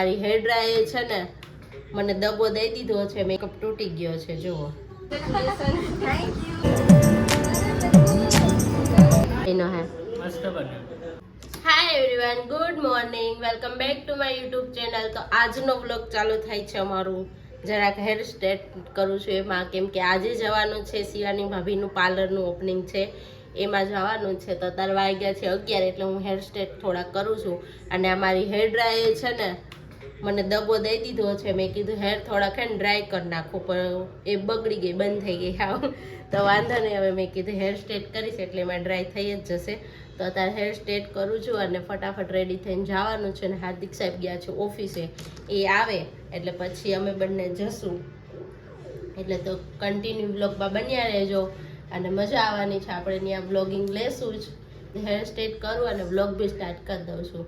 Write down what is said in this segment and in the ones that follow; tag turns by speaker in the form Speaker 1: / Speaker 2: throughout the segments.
Speaker 1: મારી hair dryer છે ને મને દબો દઈ દીધો છે, મેકઅપ તૂટી ગયો છે જુઓ. એનો હે મસ્ત બન્યો. Hi everyone, good morning, welcome back to my YouTube channel. તો આજનો વ્લોગ ચાલુ થાય છે અમારું જરાક હેર સ્ટ્રેટ કરું છું એમાં, કેમ કે આજે જવાનું છે શિવાની ભાભીનું પાર્લરનું ઓપનિંગ છે, એમાં જવાનું છે. તો અત્યારે વાગ્યા છે 11, એટલે હું હેર સ્ટ્રેટ થોડા કરું છું. અને અમારી હેર ડ્રાયર છે ને મને દબો દઈ દીધો છે, મેં કીધું હેર થોડાક હે ને ડ્રાય કરી નાખું, પણ એ બગડી ગઈ, બંધ થઈ ગઈ હાવ. તો વાંધો નહીં, હવે મેં કીધું હેર સ્ટ્રેટ કરીશ એટલે એમાં ડ્રાય થઈ જ જશે. તો અત્યારે હેર સ્ટ્રેટ કરું છું અને ફટાફટ રેડી થઈને જવાનું છે. અને હાર્દિક સાહેબ ગયા છે ઓફિસે, એ આવે એટલે પછી અમે બંને જશું. એટલે તો કન્ટિન્યુ બ્લોગમાં બન્યા રહેજો અને મજા આવવાની છે. આપણે ત્યાં બ્લોગિંગ લેશું જ. હેર સ્ટ્રેટ કરું અને બ્લોગ બી સ્ટાર્ટ કરી દઉં છું.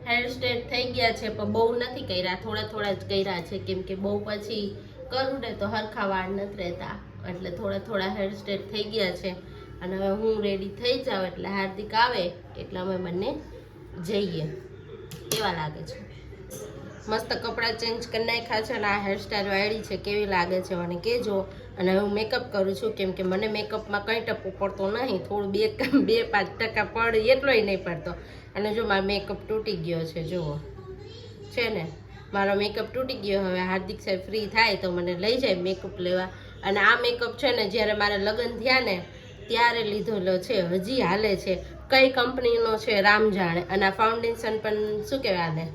Speaker 1: હેર સ્ટ્રેટ થઈ ગયા છે પણ બહુ નથી કર્યા, થોડા જ કર્યા છે, કેમ કે બહુ પછી કરું ને તો હરખા વાળ નથી રહેતા, એટલે થોડા હેર સ્ટ્રેટ થઈ ગયા છે. અને હવે હું રેડી થઈ જાઉં એટલે હાર્દિક આવે એટલે અમે બંને જઈએ. કેવા લાગે છે? મસ્ત કપડાં ચેન્જ કરી નાખ્યા છે અને આ હેરસ્ટાઈલ વાળી છે, કેવી લાગે છે મને કહેજો. અને હું મેકઅપ કરું છું, કેમ કે મને મેકઅપમાં કંઈ ટપો પડતો નહીં, થોડું 2-5% પડે એટલોય નહીં પડતો. અને જો મારો મેકઅપ તૂટી ગયો છે, જુઓ છે ને મારો મેકઅપ તૂટી ગયો. હવે હાર્દિક સાહેબ ફ્રી થાય તો મને લઈ જાય મેકઅપ લેવા. અને આ મેકઅપ છે ને જ્યારે મારા લગ્ન થયા ને ત્યારે લીધેલો છે, હજી હાલે છે. કઈ કંપનીનો છે રામ જાણે. અને આ ફાઉન્ડેશન પણ શું કહેવાય આને,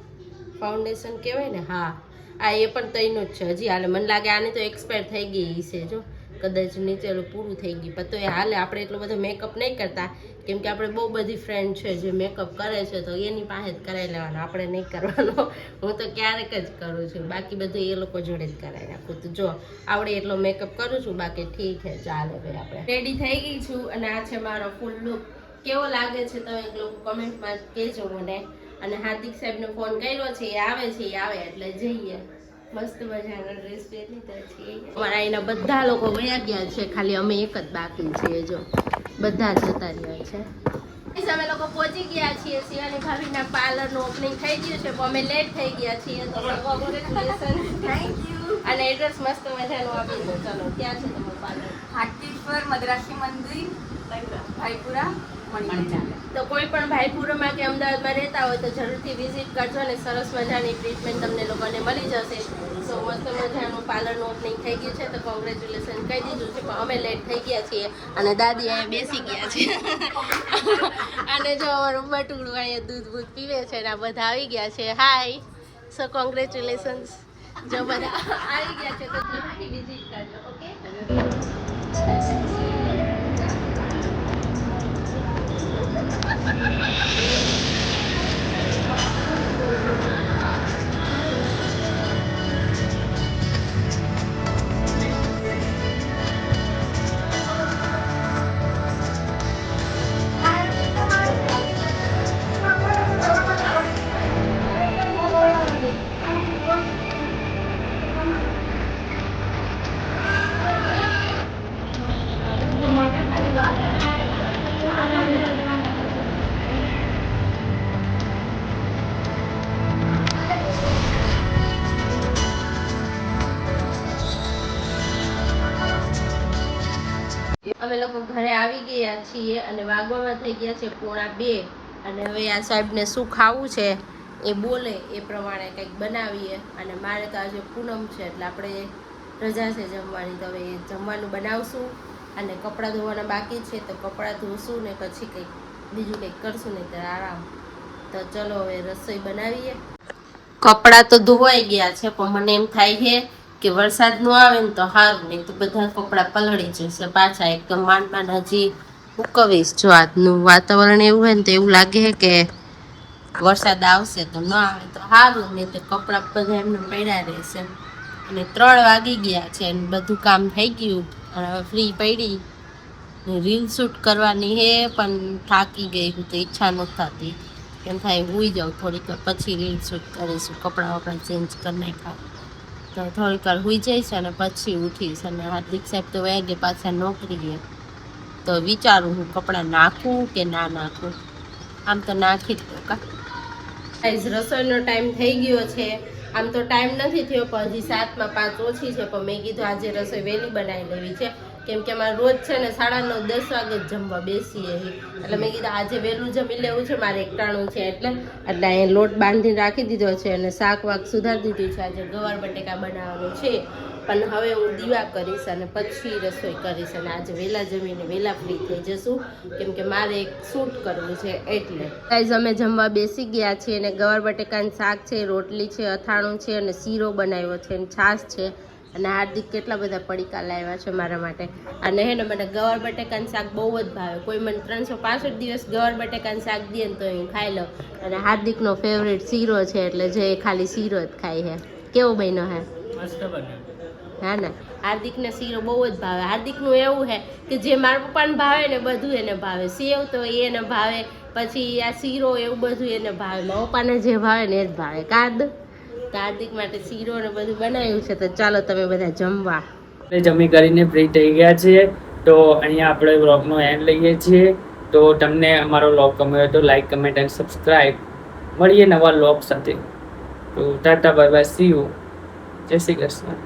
Speaker 1: ફાઉન્ડેશન કહેવાય ને, હા આ એ પણ તઈનું જ છે, હજી હાલે. મને લાગે આની તો એક્સપાયર થઈ ગઈ છે, જો કદાચ નીચેલું પૂરું થઈ ગયું, પણ તો એ હાલે. આપણે એટલો બધો મેકઅપ નહીં કરતા, કેમ કે આપણે બહુ બધી ફ્રેન્ડ છે જે મેકઅપ કરે છે, તો એની પાસે જ કરાવી લેવાનો, આપણે નહીં કરવાનો. હું તો ક્યારેક જ કરું છું, બાકી બધું એ લોકો જોડે જ કરાવી નાખું. તો જો આવડે એટલો મેકઅપ કરું છું, બાકી ઠીક છે, ચાલે. ભાઈ આપણે રેડી થઈ ગઈ છું અને આ છે મારો ફૂલ લુક. કેવો લાગે છે તમે એક લોકો કમેન્ટમાં કહેજો મને. અને હાર્દિક સાહેબને ફોન કર્યો છે, એ આવે એટલે જઈએ. મસ્ત મજાનો ડ્રેસ પહેરી લીધો છે. અમારા અહીંના બધા લોકો વયા ગયા છે, ખાલી અમે એક જ બાકી છીએ. જો બધા જતા રહ્યા છે. અમે લોકો પહોંચી ગયા છીએ, શિવાની ભાભીના પાર્લરનું ઓપનિંગ થઈ ગયું છે, પણ અમે લેટ થઈ ગયા છીએ. તો થેન્ક યુ. અને એડ્રેસ મસ્ત મજાનું આપી દો. ચલો, ક્યાં છે તમારું પાર્લર?
Speaker 2: હાટીશ્વર મદ્રાસી મંદિર, ભાઈપુરા.
Speaker 1: તો કોઈ પણ ભાઈપુરામાં કે અમદાવાદમાં રહેતા હોય તો જરૂરથી વિઝિટ કરજો અને સરસ મજાની ટ્રીટમેન્ટ તમને લોકોને મળી જશે. સો મસ્ત મજાનું પાર્લરનું ઓપનિંગ થઈ ગયું છે, તો કોંગ્રેચ્યુલેશન કહી દીધું છે, પણ અમે લેટ થઈ ગયા છીએ અને દાદી અહીંયા બેસી ગયા છે. અને જો અમારું બટુડું અહીંયા દૂધ પીવે છે અને આ બધા આવી ગયા છે. હાય, સો કોંગ્રેચ્યુલેશન્સ. જો બધા આવી ગયા છે તો જરૂરથી વિઝિટ કરજો. ઓકે, અમે લોકો ઘરે આવી ગયા છીએ અને વાગવામાં થઈ ગયા છે 1:30. અને હવે આ સાહેબને શું ખાવું છે એ બોલે એ પ્રમાણે કંઈક બનાવીએ. અને મારે તો આજે પૂનમ છે એટલે આપણે રજા છે જમવાની, તો હવે જમવાનું બનાવશું. અને કપડાં ધોવાના બાકી છે તો કપડાં ધોશું ને પછી કંઈક બીજું કંઈક કરશું, ને ત્યારે આરામ. તો ચલો હવે રસોઈ બનાવીએ. કપડાં તો ધોવાઈ ગયા છે, પણ મને એમ થાય છે કે વરસાદ નો આવે ને તો સારું, નહીં તો બધા કપડાં પલળી જશે પાછા. એકદમ માંડ હજી ઉકવીશ. જો આજનું વાતાવરણ એવું હોય ને તો એવું લાગે કે વરસાદ આવશે, તો ન આવે તો સારું, નહીં તો કપડાં બધા એમને પડ્યા રહેશે. અને 3 વાગી ગયા છે અને બધું કામ થઈ ગયું અને હવે ફ્રી પડી. રીલ શૂટ કરવાની હે પણ થાકી ગઈ હું, તો ઈચ્છા નથી થતી. એમ થાય હુઈ જાઉં થોડીક વાર પછી રીલ શૂટ કરીશું. કપડાં ચેન્જ કરી નાખ્યા તો થોડીક વાર હુઈ જઈશ અને પછી ઉઠીશ. અને હાર્દિક સાહેબ તો વાગે પાછા નોકરીએ, તો વિચારું હું કપડાં નાખું કે ના નાખું. આમ તો નાખી જ દઉં કા. ગાઈઝ રસોઈનો ટાઈમ થઈ ગયો છે. આમ તો ટાઈમ નથી થયો પણ હજી 7 માં 5 ઓછી છે, પણ મેં કીધું આજે રસોઈ વહેલી બનાવી લેવી છે, કેમ કે અમારે રોજ છે ને 9:30-10 વાગે જ જમવા બેસીએ છીએ. એટલે મેં કીધું આજે વહેલું જમી લેવું છે, મારે એકટાણું છે એટલે અહીંયા લોટ બાંધીને રાખી દીધો છે અને શાક વાક સુધારી દીધું છે. આજે ગવાર બટેકા બનાવવાનું છે, પણ હવે હું દીવા કરીશ અને પછી રસોઈ કરીશ. અને આજે વહેલા જમીને વહેલા ફ્રી થઈ જશું, કેમ કે મારે એક શૂટ કરવું છે એટલે. ગાઈઝ અમે જમવા બેસી ગયા છીએ અને ગવાર બટેકાનું શાક છે, રોટલી છે, અથાણું છે અને શીરો બનાવ્યો છે અને છાશ છે. અને હાર્દિક કેટલા બધા પડીકા લાવ્યા છે મારા માટે. અને હે ને મને ગવાર બટેકાનું શાક બહુ જ ભાવે. કોઈ મને 365 દિવસ ગવાર બટેકાનું શાક દે ને તો હું ખાઈ લઉં. અને હાર્દિકનો ફેવરેટ શીરો છે, એટલે જે ખાલી શીરો જ ખાય છે. કેવો બન્યો હે?
Speaker 3: મસ્ત બન્યો.
Speaker 1: હા ને, હાર્દિકને શીરો બહુ જ ભાવે. હાર્દિકનું એવું છે કે જે મારા પપ્પાને ભાવે ને બધું એને ભાવે. સેવ તો એને ભાવે, પછી આ શીરો એવું બધું એને ભાવે. મારા પપ્પાને જે ભાવે ને એ જ ભાવે. હાર્દિક માટે શીરો ને બધું બનાવ્યું છે. તો ચાલો તમે બધા જમવા.
Speaker 3: જમી કરીને ફ્રી થઈ ગયા છીએ, તો અહીંયા આપણે વ્લોગનો એન્ડ લઈએ છીએ. તો તમને અમારો વ્લોગ ગમ્યો હોય તો લાઈક, કમેન્ટ એન્ડ સબસ્ક્રાઈબ. મળીએ નવા વ્લોગ સાથે. તો Tata bye bye, C you, જય શ્રી કૃષ્ણ.